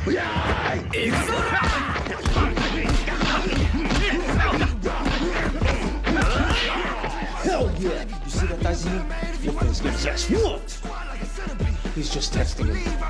Hell yeah! You see that, Daisy? Your friend's getting his ass whooped. He's just testing him.